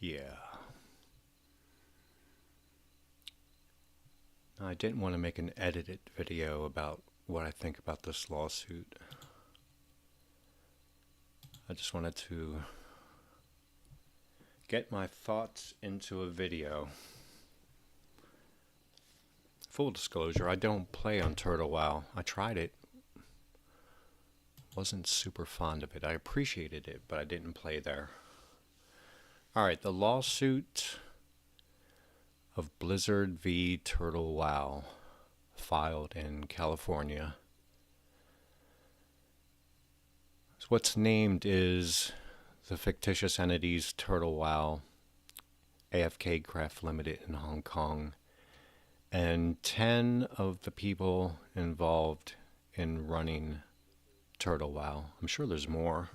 Yeah. I didn't want to make an edited video about what I think about this lawsuit. I just wanted to get my thoughts into a video. Full disclosure, I don't play on Turtlewow. I tried it. Wasn't super fond of it. I appreciated it, but I didn't play there. Alright, the lawsuit of Blizzard v. Turtlewow, filed in California. So what's named is the fictitious entities Turtlewow, AFK Craft Limited in Hong Kong, and 10 of the people involved in running Turtlewow. I'm sure there's more.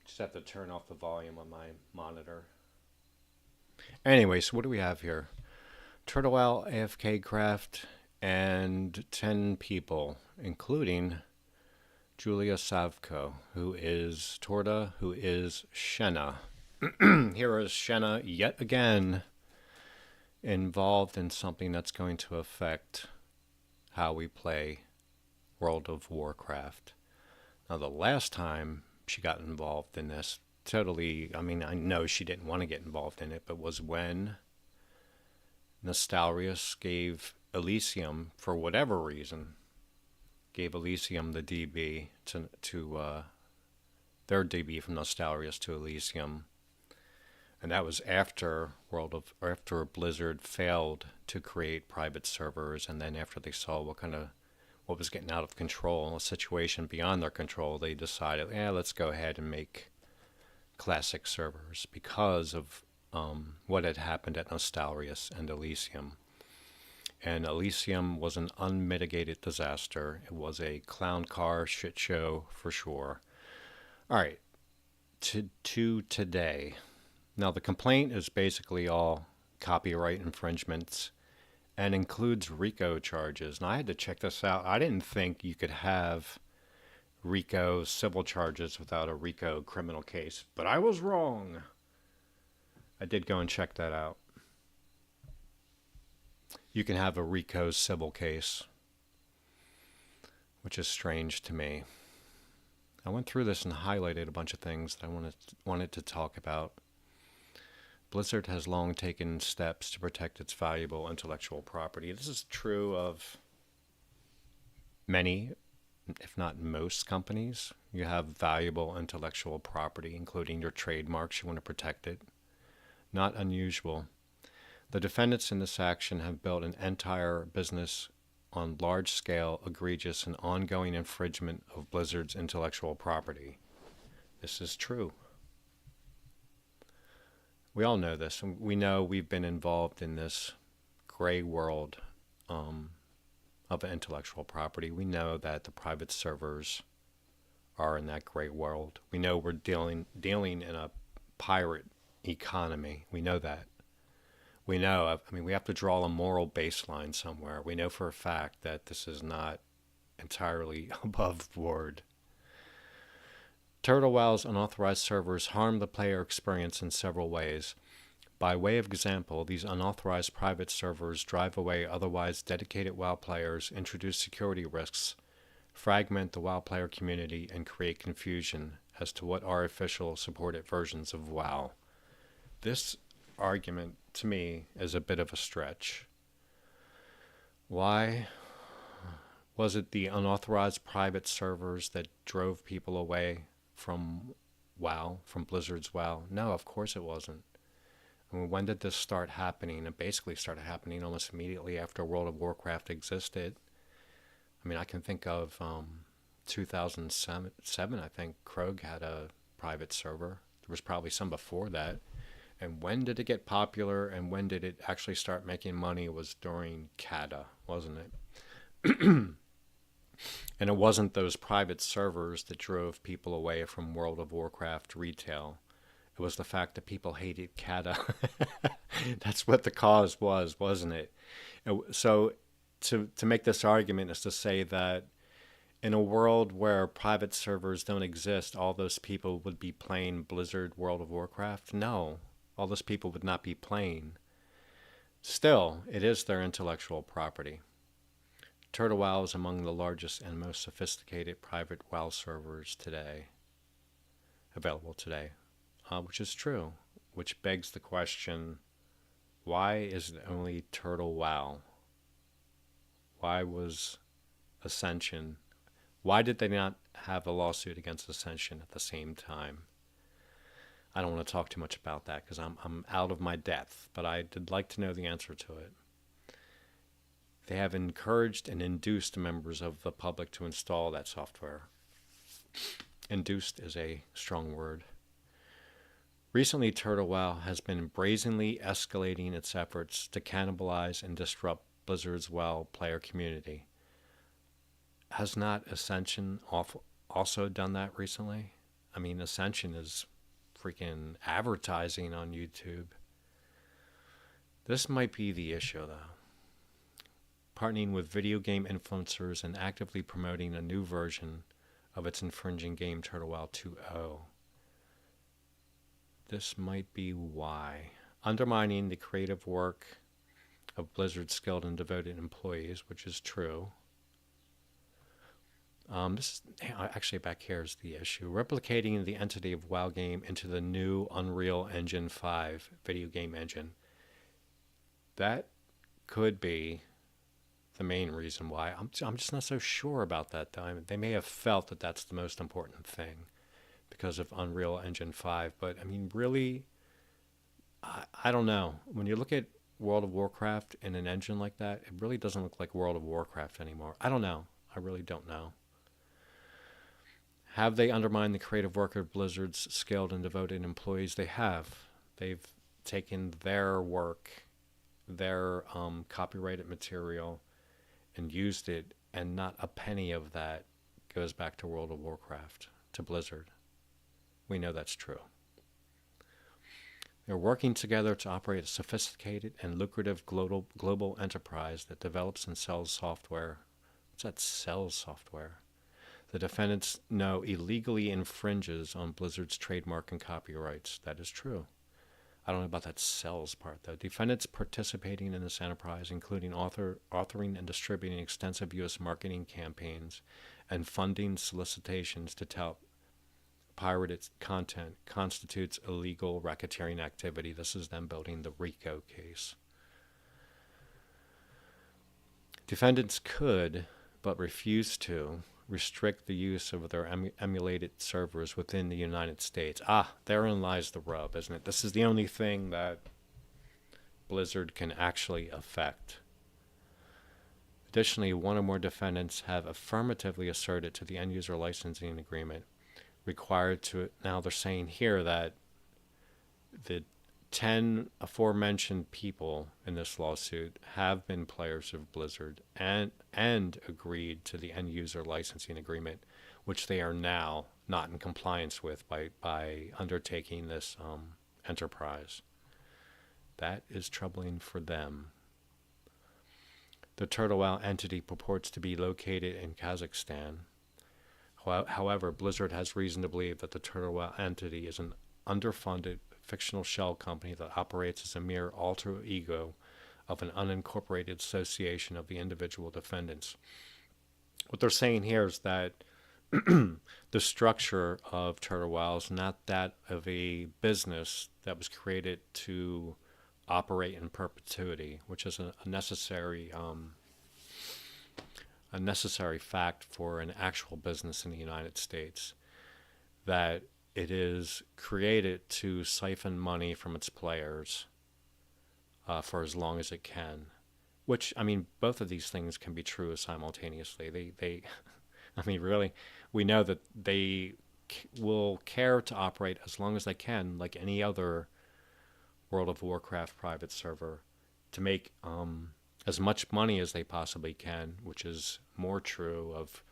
Just have to turn off the volume on my monitor. Anyway, so what do we have here? Turtlewow, AFK Craft, and 10 people, including Julia Savko, who is Torta, who is Shenna. Here is Shenna yet again involved in something that's going to affect how we play World of Warcraft. Now, the last time she got involved in this, I know she didn't want to get involved in it, but was when Nostalrius gave Elysium, for whatever reason, gave Elysium the DB to their DB from Nostalrius to Elysium, and that was after Blizzard failed to create private servers, and then after they saw what was getting out of control, a situation beyond their control, they decided, let's go ahead and make classic servers because of what had happened at Nostalrius and Elysium. And Elysium was an unmitigated disaster. It was a clown car shit show for sure. All right, to today. Now, the complaint is basically all copyright infringements and includes RICO charges. Now, I had to check this out. I didn't think you could have RICO civil charges without a RICO criminal case, but I was wrong. I did go and check that out. You can have a RICO civil case, which is strange to me. I went through this and highlighted a bunch of things that I wanted to talk about. Blizzard has long taken steps to protect its valuable intellectual property. This is true of many, if not most, companies. You have valuable intellectual property, including your trademarks. You want to protect it. Not unusual. The defendants in this action have built an entire business on large-scale, egregious, and ongoing infringement of Blizzard's intellectual property. This is true. We all know this. We know we've been involved in this gray world of intellectual property. We know that the private servers are in that gray world. We know we're dealing in a pirate economy. We know that. We know, we have to draw a moral baseline somewhere. We know for a fact that this is not entirely above board. Turtlewow's unauthorized servers harm the player experience in several ways. By way of example, these unauthorized private servers drive away otherwise dedicated WoW players, introduce security risks, fragment the WoW player community, and create confusion as to what are official supported versions of WoW. This argument, to me, is a bit of a stretch. Why? Was it the unauthorized private servers that drove people away from WoW, from Blizzard's WoW? No, of course it wasn't. When did this start happening? It basically started happening almost immediately after World of Warcraft existed. I can think of 2007, I think Krog had a private server. There was probably some before that. And when did it get popular and when did it actually start making money? It was during CATA, wasn't it? And it wasn't those private servers that drove people away from World of Warcraft retail. It was the fact that people hated CATA. That's what the cause was, wasn't it? So to make this argument is to say that In a world where private servers don't exist, all those people would be playing Blizzard World of Warcraft? No, all those people would not be playing. Still, it is their intellectual property. Turtlewow is among the largest and most sophisticated private WoW servers available today, which is true, which begs the question, why is it only Turtlewow? Why was Ascension, why did they not have a lawsuit against Ascension at the same time? I don't want to talk too much about that because I'm out of my depth, but I did like to know the answer to it. They have encouraged and induced members of the public to install that software. Induced is a strong word. Recently, Turtlewow has been brazenly escalating its efforts to cannibalize and disrupt Blizzard's WoW player community. Has not Ascension also done that recently? I mean, Ascension is freaking advertising on YouTube. This might be the issue, though. Partnering with video game influencers and actively promoting a new version of its infringing game Turtlewow 2.0. This might be why. Undermining the creative work of Blizzard's skilled and devoted employees, which is true. Actually, back here is the issue. Replicating the entity of WoW game into the new Unreal Engine 5 video game engine. That could be the main reason why. I'm just not so sure about that, though. They may have felt that that's the most important thing because of Unreal Engine 5. But, I mean, really, I don't know. When you look at World of Warcraft in an engine like that, it really doesn't look like World of Warcraft anymore. I don't know. I really don't know. Have they undermined the creative work of Blizzard's skilled and devoted employees? They have. They've taken their work, their copyrighted material, and used it, and not a penny of that goes back to World of Warcraft, to Blizzard. We know that's true. They're working together to operate a sophisticated and lucrative global enterprise that develops and sells software. What's that, sells software? The defendants know illegally infringes on Blizzard's trademark and copyrights. That is true. I don't know about that sells part, though. Defendants participating in this enterprise, including authoring and distributing extensive U.S. marketing campaigns and funding solicitations to tout pirated content, constitutes illegal racketeering activity. This is them building the RICO case. Defendants could, but refuse to, restrict the use of their emulated servers within the United States. Therein lies the rub, isn't it? This is the only thing that Blizzard can actually affect. Additionally, one or more defendants have affirmatively asserted to the end-user licensing agreement required to, now they're saying here that the 10 aforementioned people in this lawsuit have been players of Blizzard and agreed to the end-user licensing agreement, which they are now not in compliance with by undertaking this enterprise. That is troubling for them. The Turtlewow entity purports to be located in Kazakhstan. However, Blizzard has reason to believe that the Turtlewow entity is an underfunded fictional shell company that operates as a mere alter ego of an unincorporated association of the individual defendants. What they're saying here is that the structure of Turtlewow is not that of a business that was created to operate in perpetuity, which is a necessary fact for an actual business in the United States, that it is created to siphon money from its players for as long as it can. Which, I mean, both of these things can be true simultaneously. They I mean, really, we know that they will care to operate as long as they can, like any other World of Warcraft private server, to make as much money as they possibly can, which is more true of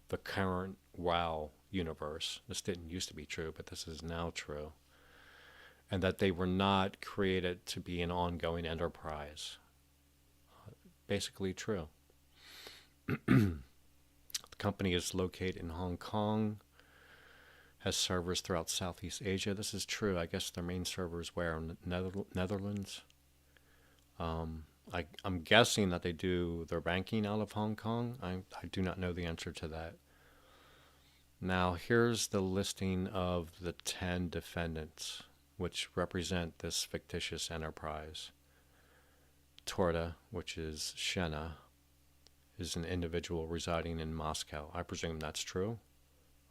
the current WoW universe. This didn't used to be true, but this is now true. And that they were not created to be an ongoing enterprise. Basically true. The company is located in Hong Kong, has servers throughout Southeast Asia. This is true. I guess their main server is where? In the Netherlands? I'm guessing that they do their banking out of Hong Kong. I do not know the answer to that. Now, here's the listing of the 10 defendants, which represent this fictitious enterprise. Torta, which is Shena, is an individual residing in Moscow. I presume that's true.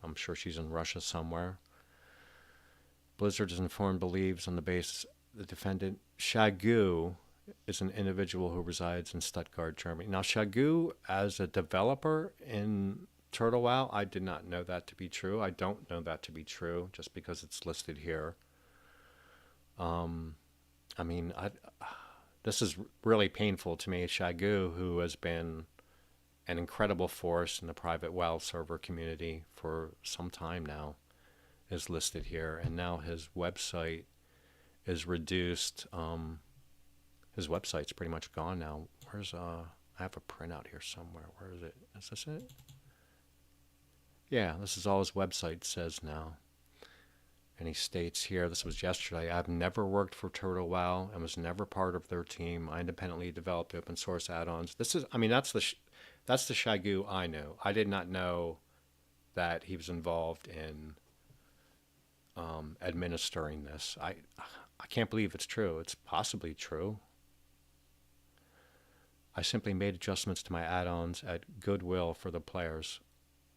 I'm sure she's in Russia somewhere. Blizzard is informed, believes on the basis the defendant Shagu is an individual who resides in Stuttgart, Germany. Now, Shagu, as a developer in Turtlewow, I did not know that to be true. I don't know that to be true just because it's listed here. I mean, this is really painful to me. Shagu, who has been an incredible force in the private WoW server community for some time now, is listed here, and now his website is reduced. His website's pretty much gone now. Where's I have a printout here somewhere. Where is it? Is this it? Yeah, this is all his website says now. And he states here, this was yesterday, I've never worked for Turtlewow and was never part of their team. I independently developed open source add-ons. This is, I mean, that's the Shagu I know. I did not know that he was involved in administering this. I can't believe it's true. It's possibly true. I simply made adjustments to my add-ons at goodwill for the players,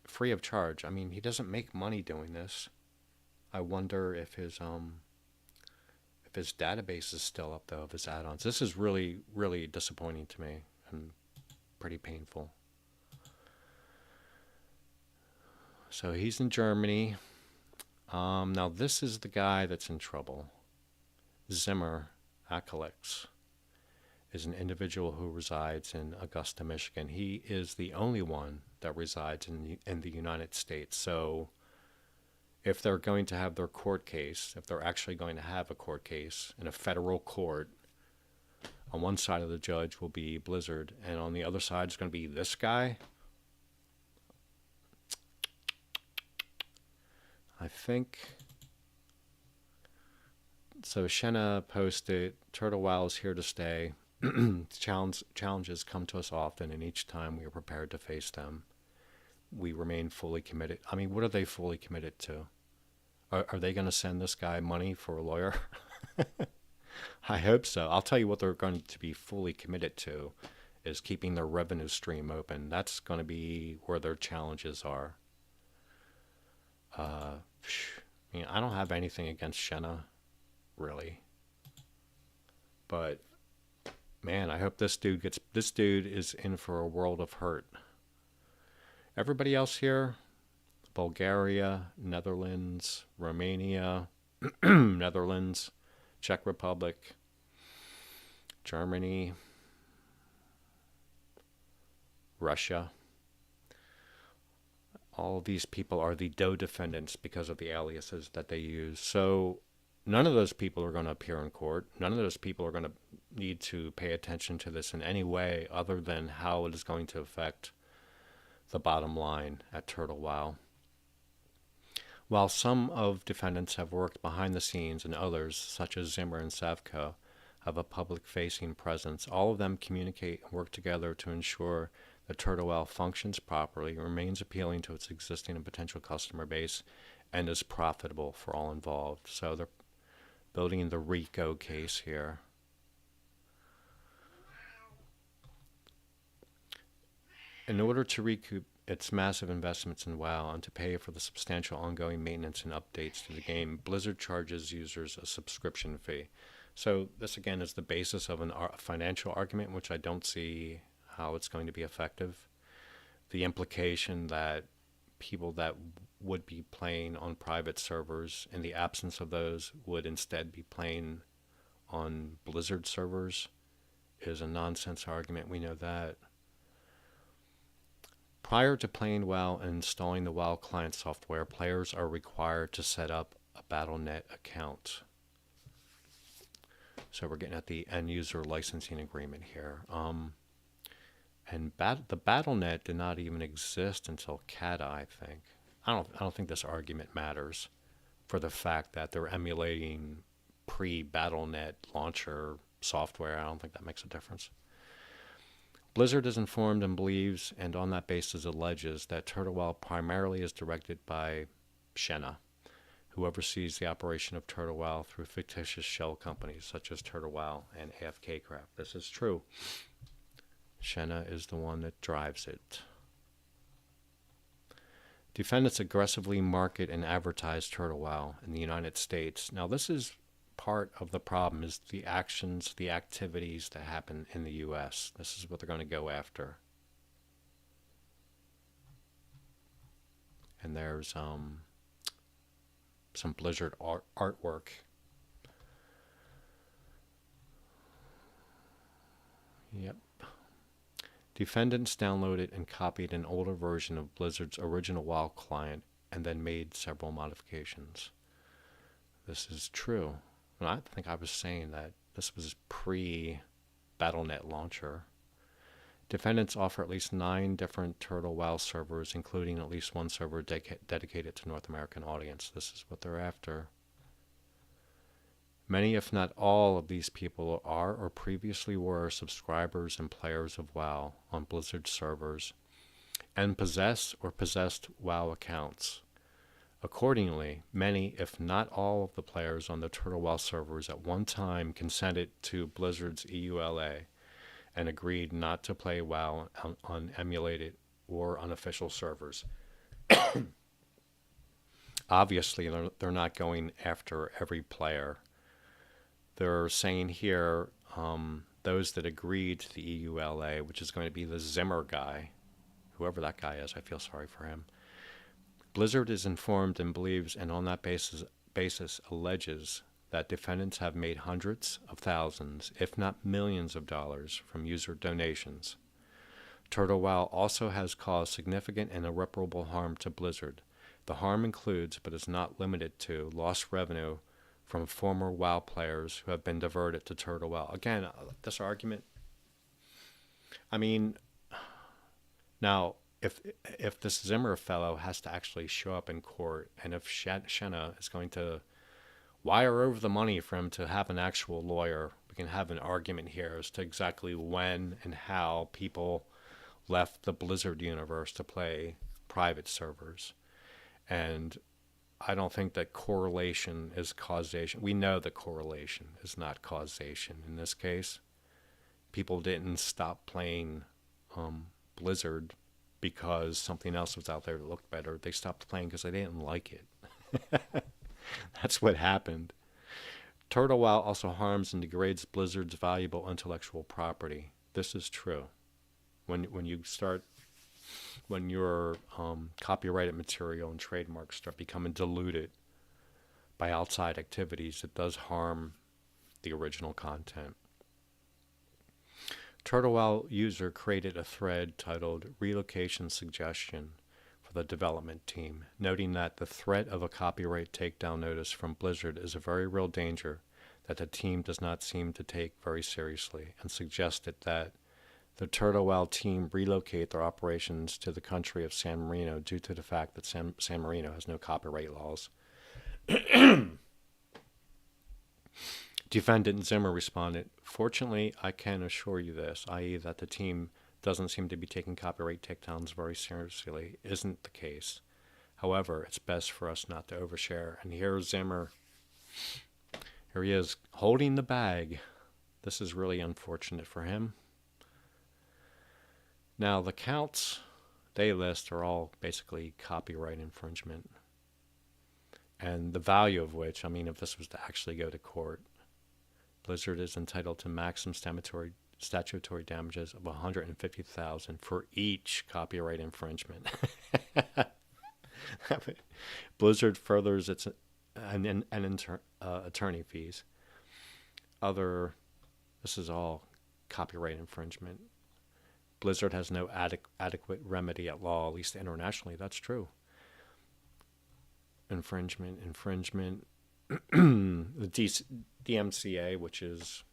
free of charge. I mean, he doesn't make money doing this. I wonder if his database is still up, though, of his add-ons. This is really, really disappointing to me and pretty painful. So he's in Germany. Now this is the guy that's in trouble. Zimmer Akalix is an individual who resides in Augusta, Michigan. He is the only one that resides in the United States. So if they're going to have their court case, if they're actually going to have a court case in a federal court, on one side of the judge will be Blizzard, and on the other side is going to be this guy. I think. So Shena posted, Turtlewow is here to stay. Challenges come to us often, and each time we are prepared to face them. We remain fully committed. I mean, what are they fully committed to? Are they going to send this guy money for a lawyer? I hope so. I'll tell you what they're going to be fully committed to is keeping their revenue stream open. That's going to be where their challenges are. I mean, I don't have anything against Shena, really. But, man, I hope this dude is in for a world of hurt. Everybody else here, Bulgaria, Netherlands, Romania, Netherlands, Czech Republic, Germany, Russia. All of these people are the DOE defendants because of the aliases that they use. So none of those people are going to appear in court. None of those people are going to need to pay attention to this in any way other than how it is going to affect the bottom line at Turtlewow. While some of defendants have worked behind the scenes and others, such as Zimmer and Savko, have a public-facing presence, all of them communicate and work together to ensure that Turtlewow functions properly, remains appealing to its existing and potential customer base, and is profitable for all involved. So they're building the RICO case here. In order to recoup its massive investments in WoW and to pay for the substantial ongoing maintenance and updates to the game, Blizzard charges users a subscription fee. So this, again, is the basis of a financial argument, which I don't see how it's going to be effective. The implication that people that would be playing on private servers, in the absence of those, would instead be playing on Blizzard servers is a nonsense argument. We know that. Prior to playing WoW and installing the WoW client software, players are required to set up a Battle.net account. So we're getting at the end user licensing agreement here. And the BattleNet did not even exist until CATA, I think. I don't think this argument matters for the fact that they're emulating pre-BattleNet launcher software. I don't think that makes a difference. Blizzard is informed and believes, and on that basis alleges, that Turtlewow primarily is directed by Shenna, who oversees the operation of Turtlewow through fictitious shell companies such as Turtlewow and AFK Craft. This is true. Shenna is the one that drives it. Defendants aggressively market and advertise Turtlewow in the United States. Now, this is part of the problem, is the actions, the activities that happen in the U.S. This is what they're going to go after. And there's some Blizzard artwork. Yep. Defendants downloaded and copied an older version of Blizzard's original WoW client and then made several modifications. This is true. And I think I was saying that this was pre-BattleNet launcher. Defendants offer at least 9 different Turtlewow servers, including at least one server dedicated to North American audience. This is what they're after. Many, if not all, of these people are or previously were subscribers and players of WoW on Blizzard servers and possess or possessed WoW accounts. Accordingly, many, if not all, of the players on the Turtlewow servers at one time consented to Blizzard's EULA and agreed not to play WoW on emulated or unofficial servers. Obviously, they're not going after every player. They're saying here, those that agreed to the EULA, which is going to be the Zimmer guy, whoever that guy is, I feel sorry for him. Blizzard is informed and believes, and on that basis alleges, that defendants have made hundreds of thousands, if not millions of dollars from user donations. Turtlewow also has caused significant and irreparable harm to Blizzard. The harm includes, but is not limited to, lost revenue from former WoW players who have been diverted to Turtlewow. Again, this argument, I mean, now, if this Zimmer fellow has to actually show up in court, and if Shenna is going to wire over the money for him to have an actual lawyer, we can have an argument here as to exactly when and how people left the Blizzard universe to play private servers. And I don't think that correlation is causation. We know that correlation is not causation in this case. People didn't stop playing Blizzard because something else was out there that looked better. They stopped playing because they didn't like it. That's what happened. Turtlewow also harms and degrades Blizzard's valuable intellectual property. This is true. When your copyrighted material and trademarks start becoming diluted by outside activities, it does harm the original content. Turtlewow user created a thread titled Relocation Suggestion for the development team, noting that the threat of a copyright takedown notice from Blizzard is a very real danger that the team does not seem to take very seriously, and suggested that the Turtlewow team relocate their operations to the country of San Marino due to the fact that San Marino has no copyright laws. Defendant Zimmer responded, "Fortunately, I can assure you this, i.e. that the team doesn't seem to be taking copyright takedowns very seriously, isn't the case. However, it's best for us not to overshare." And here's Zimmer. Here he is, holding the bag. This is really unfortunate for him. Now, the counts they list are all basically copyright infringement. And the value of which, I mean, if this was to actually go to court, Blizzard is entitled to maximum statutory damages of $150,000 for each copyright infringement. Blizzard furthers its attorney fees. This is all copyright infringement. Blizzard has no adequate remedy at law, at least internationally. That's true. Infringement. The DMCA, which is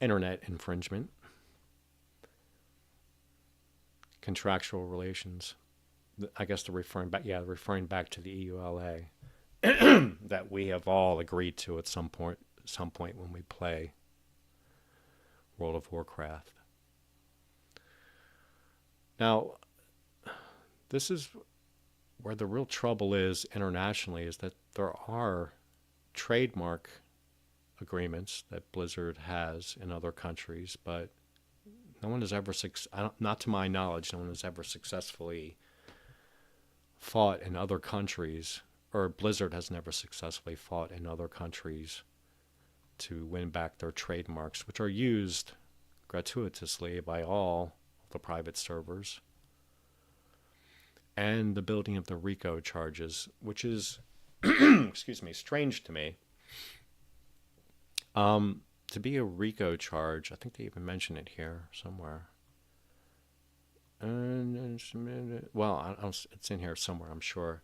internet infringement. contractual relations. I guess they're referring back to the EULA that we have all agreed to at some point when we play World of Warcraft. Now, this is where the real trouble is internationally, is that there are trademark agreements that Blizzard has in other countries, but no one has ever, not to my knowledge, no one has ever successfully fought in other countries, or Blizzard has never successfully fought in other countries to win back their trademarks, which are used gratuitously by all the private servers. And the building of the RICO charges, which is, excuse me, strange to me. To be a RICO charge, I think they even mention it here somewhere. Well, it's in here somewhere, I'm sure.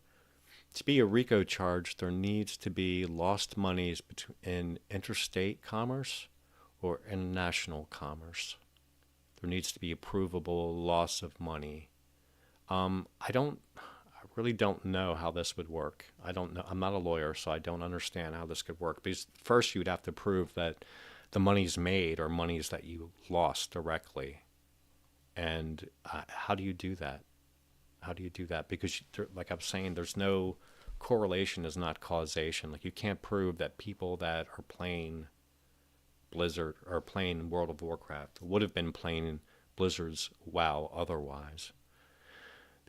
To be a RICO charge, there needs to be lost monies in interstate commerce or international commerce. There needs to be a provable loss of money. I really don't know how this would work. I don't know. I'm not a lawyer, so I don't understand how this could work. Because first, you'd have to prove that the monies made are monies that you lost directly. And how do you do that? How do you do that? Because, like I was saying, there's no correlation is not causation. Like, you can't prove that people that are playing Blizzard or playing World of Warcraft would have been playing Blizzard's WoW otherwise.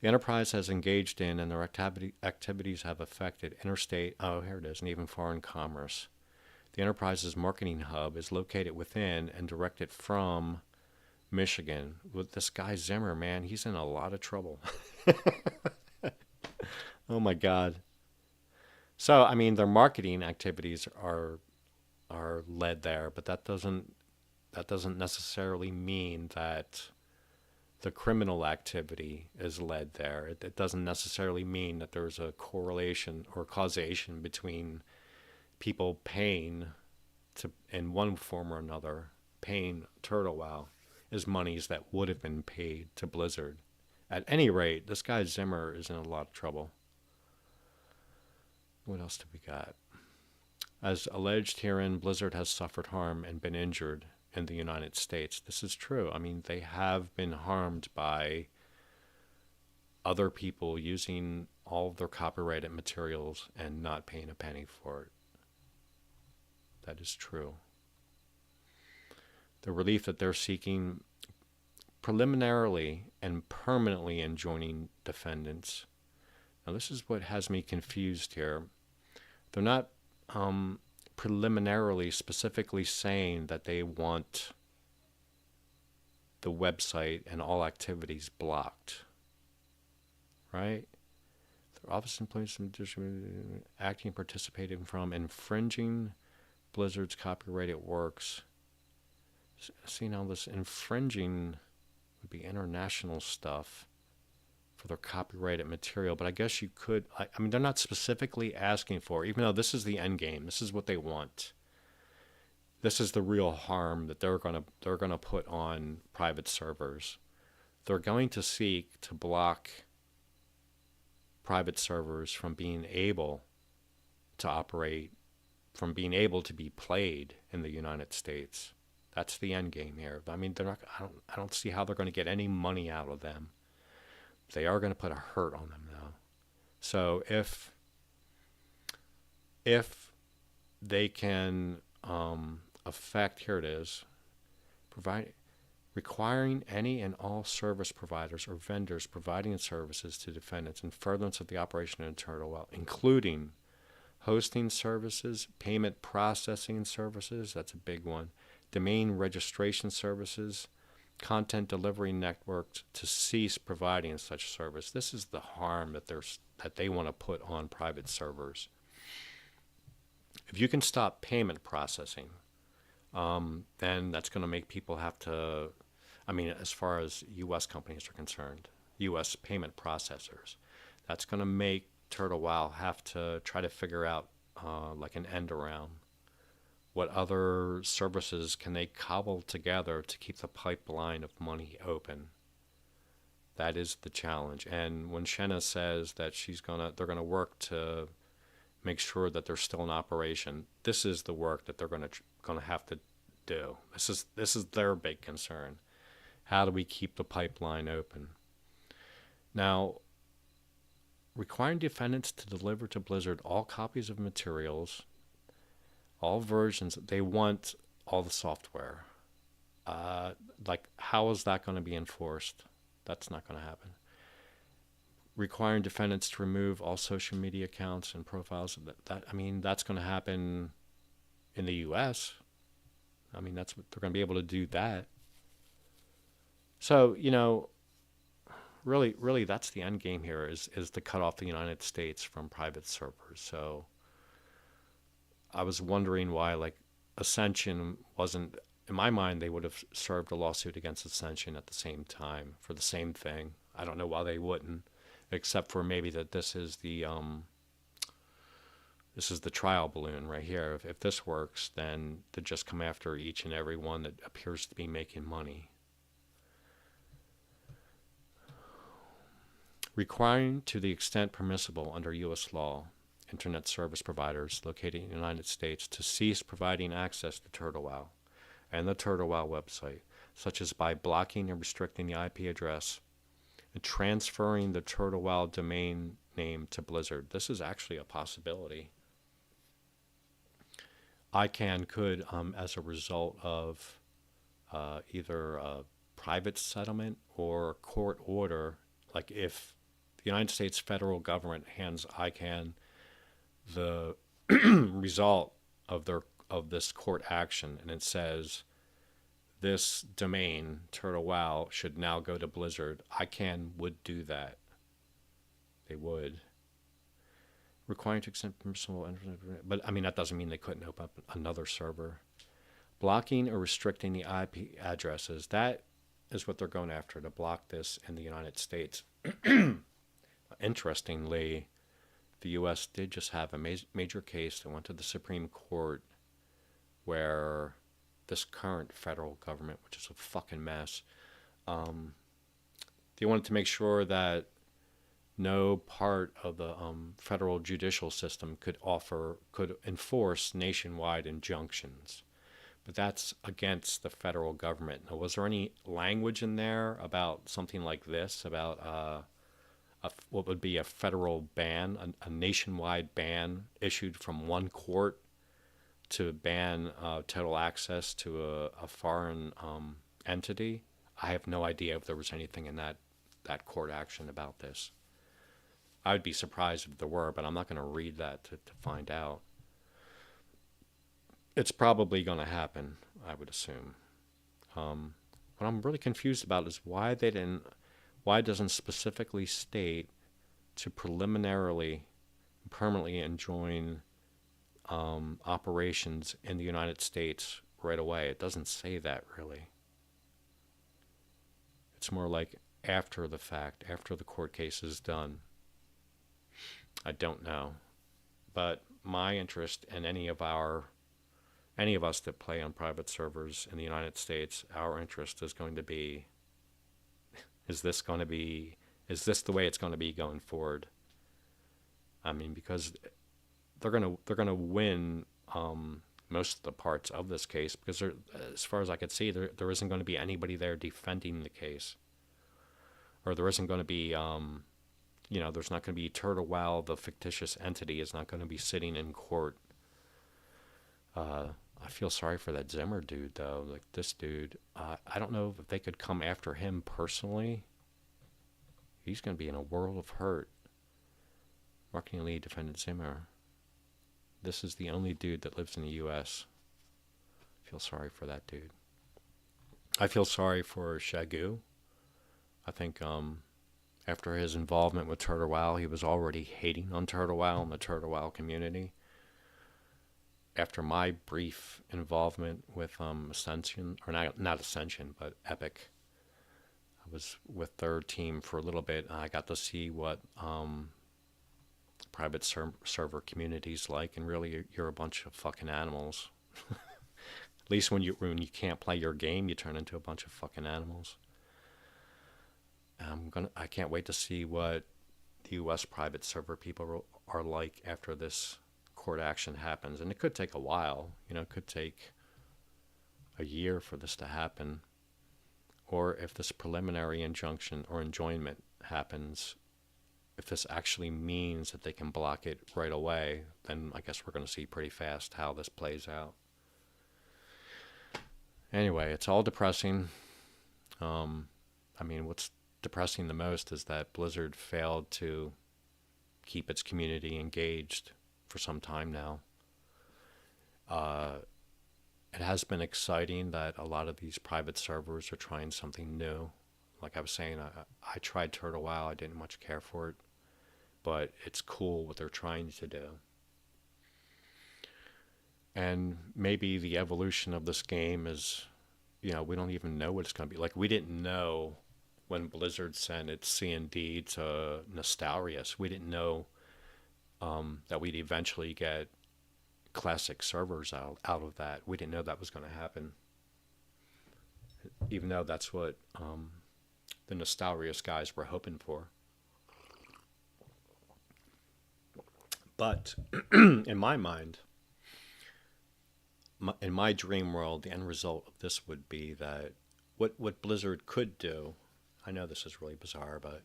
The enterprise has engaged in and their activities have affected interstate, and even foreign commerce. The enterprise's marketing hub is located within and directed from Michigan. With this guy Zimmer, man, he's in a lot of trouble. Oh my God. So, I mean, their marketing activities are led there, but that doesn't necessarily mean that the criminal activity is led there. It doesn't necessarily mean that there's a correlation or causation between people paying to, in one form or another, paying Turtlewow is monies that would have been paid to Blizzard. At any rate, this guy Zimmer is in a lot of trouble. What else do we got? As alleged herein, Blizzard has suffered harm and been injured in the United States. This is true. I mean, they have been harmed by other people using all of their copyrighted materials and not paying a penny for it. That is true. The relief that they're seeking preliminarily and permanently enjoining defendants. Now, this is what has me confused here. They're not preliminarily specifically saying that they want the website and all activities blocked, right? Their office employees acting, participating from, infringing Blizzard's copyrighted works. See, now this infringing would be international stuff for their copyrighted material, but I guess you could, I mean, they're not specifically asking for, even though this is the end game, this is what they want. This is the real harm that they're gonna put on private servers. They're going to seek to block private servers from being able to operate, from being able to be played in the United States. That's the end game here. I mean, they're not. I don't see how they're going to get any money out of them. They are going to put a hurt on them, though. So if they can affect, here it is, requiring any and all service providers or vendors providing services to defendants in furtherance of the operation of Turtlewow, including hosting services, payment processing services, that's a big one, domain registration services, content delivery networks, to cease providing such service. This is the harm that they want to put on private servers. If you can stop payment processing, then that's going to make people have to, I mean, as far as U.S. companies are concerned, U.S. payment processors, that's going to make Turtlewow have to try to figure out like an end around. What other services can they cobble together to keep the pipeline of money open? That is the challenge. And when Shenna says that they're gonna work to make sure that they're still in operation, this is the work that they're gonna have to do. This is their big concern. How do we keep the pipeline open? Now, requiring defendants to deliver to Blizzard all copies of materials, all versions, they want all the software. Like, how is that going to be enforced? That's not going to happen. Requiring defendants to remove all social media accounts and profiles. That's going to happen in the U.S. That's what they're going to be able to do that. So, really, that's the end game here is to cut off the United States from private servers. So I was wondering why, like, Ascension wasn't, in my mind, they would have served a lawsuit against Ascension at the same time for the same thing. I don't know why they wouldn't, except for maybe that this is the trial balloon right here. If this works, then to just come after each and every one that appears to be making money. Requiring, to the extent permissible under U.S. law, internet service providers located in the United States to cease providing access to Turtlewow and the Turtlewow website, such as by blocking and restricting the IP address and transferring the Turtlewow domain name to Blizzard. This is actually a possibility. ICANN could, as a result of either a private settlement or court order, like if the United States federal government hands ICANN the result of this court action, and it says this domain, Turtlewow, should now go to Blizzard, ICANN would do that. They would. Requiring to extend permissible internet, but that doesn't mean they couldn't open up another server. Blocking or restricting the IP addresses, that is what they're going after, to block this in the United States. Interestingly, the U.S. did just have a major case that went to the Supreme Court where this current federal government, which is a fucking mess, they wanted to make sure that no part of the federal judicial system could enforce nationwide injunctions. But that's against the federal government. Now, was there any language in there about something like this, about what would be a federal ban, a nationwide ban issued from one court to ban total access to a foreign entity? I have no idea if there was anything in that court action about this. I would be surprised if there were, but I'm not going to read that to find out. It's probably going to happen, I would assume. What I'm really confused about is why it doesn't specifically state to preliminarily, permanently enjoin operations in the United States right away. It doesn't say that, really. It's more like after the fact, after the court case is done. I don't know. But my interest in any of us that play on private servers in the United States, our interest is going to be, is this the way it's going to be going forward? Because they're gonna win most of the parts of this case, because as far as I could see, there isn't going to be anybody there defending the case, or there isn't going to be there's not going to be Turtlewow, the fictitious entity, is not going to be sitting in court. I feel sorry for that Zimmer dude, though. Like, this dude, I don't know if they could come after him personally. He's going to be in a world of hurt. Marketing lead defended Zimmer. This is the only dude that lives in the U.S. I feel sorry for that dude. I feel sorry for Shagu. I think after his involvement with Turtlewow, he was already hating on Turtlewow and the Turtlewow community. After my brief involvement with Ascension, or not Ascension, but Epic, I was with their team for a little bit, and I got to see what private server communities like, and really, you're a bunch of fucking animals. At least when you can't play your game, you turn into a bunch of fucking animals. I can't wait to see what the U.S. private server people are like after this court action happens, and it could take a while. It could take a year for this to happen, or if this preliminary injunction or enjoinment happens, if this actually means that they can block it right away, then I guess we're going to see pretty fast how this plays out. Anyway, it's all depressing. What's depressing the most is that Blizzard failed to keep its community engaged for some time now. It has been exciting that a lot of these private servers are trying something new. Like I was saying, I tried Turtlewow. I didn't much care for it, but it's cool what they're trying to do. And maybe the evolution of this game is, we don't even know what it's going to be. Like, we didn't know when Blizzard sent its C&D to Nostalrius. We didn't know that we'd eventually get classic servers out of that. We didn't know that was going to happen, even though that's what the Nostalrius guys were hoping for. But in my mind, in my dream world, the end result of this would be that what Blizzard could do, I know this is really bizarre, but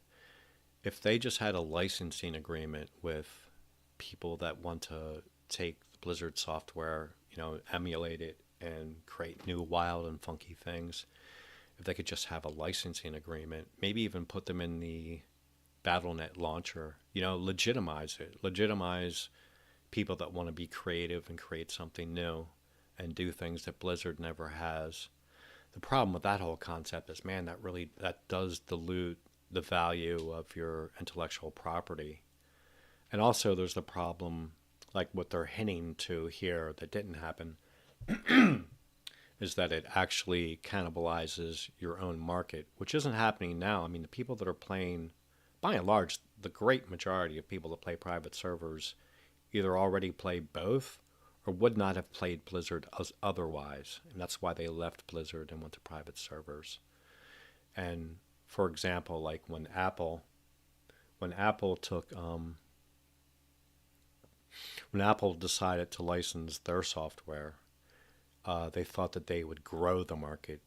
if they just had a licensing agreement with people that want to take the Blizzard software, emulate it and create new wild and funky things, if they could just have a licensing agreement, maybe even put them in the BattleNet launcher, legitimize it, legitimize people that want to be creative and create something new and do things that Blizzard never has. The problem with that whole concept is, man, that does dilute the value of your intellectual property. And also there's the problem, like what they're hinting to here that didn't happen, is that it actually cannibalizes your own market, which isn't happening now. The people that are playing, by and large, the great majority of people that play private servers either already play both or would not have played Blizzard otherwise. And that's why they left Blizzard and went to private servers. And for example, like when Apple took, when Apple decided to license their software, they thought that they would grow the market,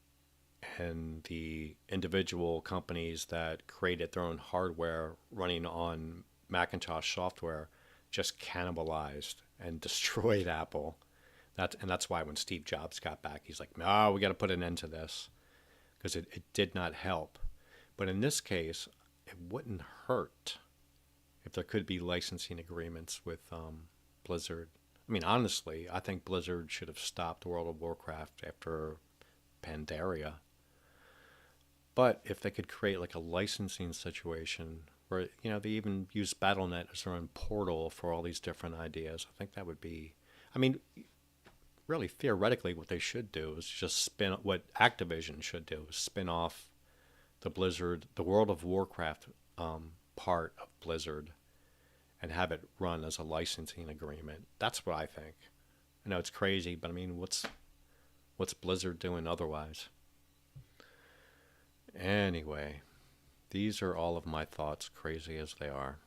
and the individual companies that created their own hardware running on Macintosh software just cannibalized and destroyed Apple. That's why when Steve Jobs got back, he's like, no, we got to put an end to this, because it did not help. But in this case, it wouldn't hurt if there could be licensing agreements with Blizzard. Honestly, I think Blizzard should have stopped World of Warcraft after Pandaria. But if they could create like a licensing situation where, they even use BattleNet as their own portal for all these different ideas, I think that would be, really theoretically what they should do is just what Activision should do is spin off the World of Warcraft part of Blizzard and have it run as a licensing agreement. That's what I think. I know it's crazy, but what's Blizzard doing otherwise? Anyway, these are all of my thoughts, crazy as they are.